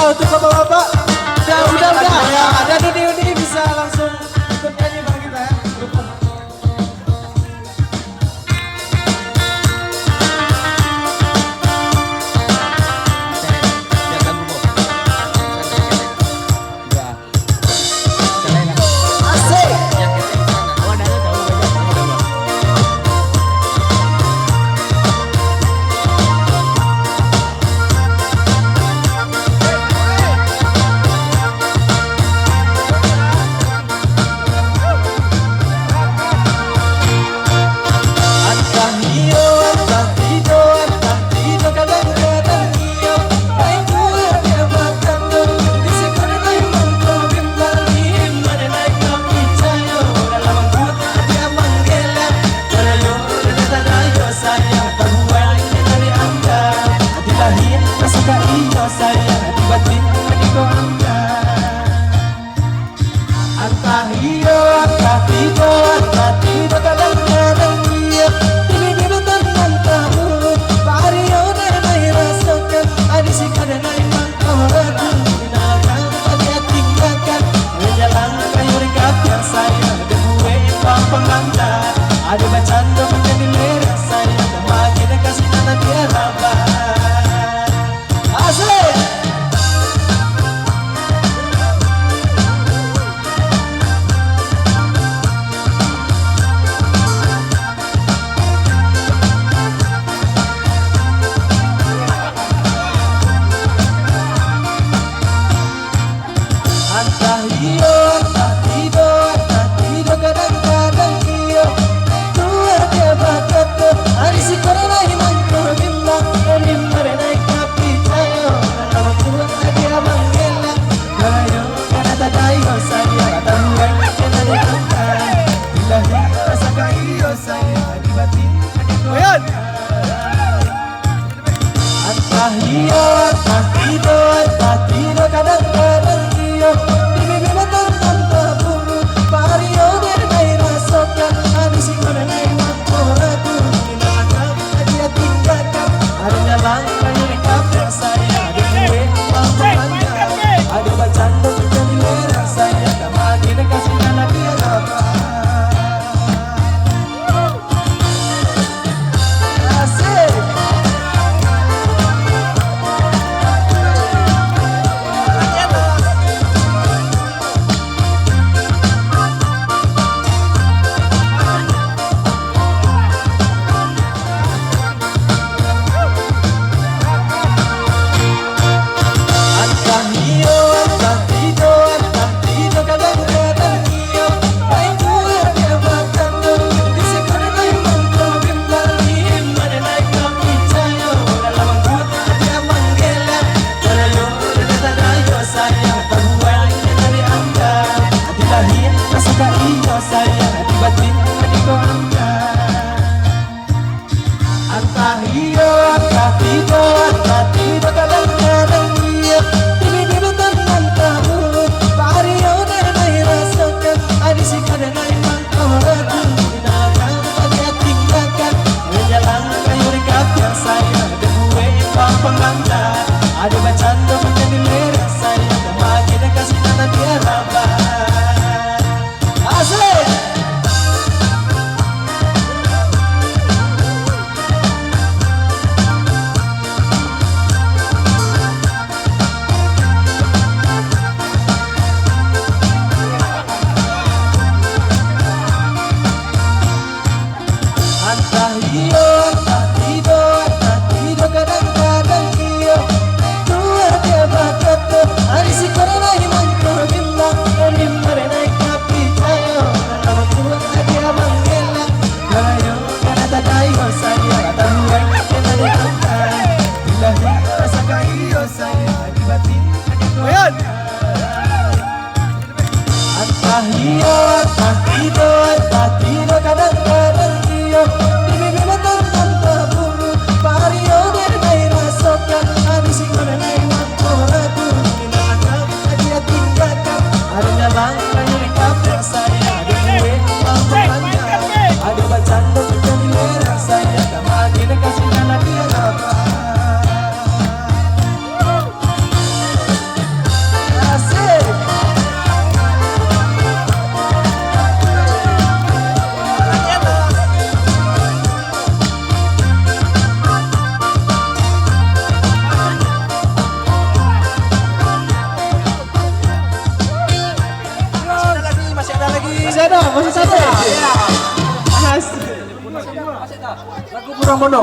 untuk bapak-bapak. Udah. Ya, ada Dudi bisa langsung ikut nyanyi bareng kita ya. Ada bacaan menjadi merah saya makin kasih nana tiada asli. Antah iyo, antah tido kadang-kadang iyo. Hari si corona hilang berbimba dari mereka kapi tayo nama kuat dia manggela kayo karena tadayo saya tahuan kena diangkat bila rasa kayo saya di batin adikoyan antah iyo antah tido kadang-kadang iyo bibi matang tanpa bulu pario dari daerah sokan hari si corona hilang ada langkah yang kapal saya ada gue mampuannya ada bacaan menjadi merah saya tak makin kasih anak dia dapat asik. Ada bacaan menjadi merah saya tak makin kasih nana dia rapat asli. masih satu. Lagu Burang Bondo.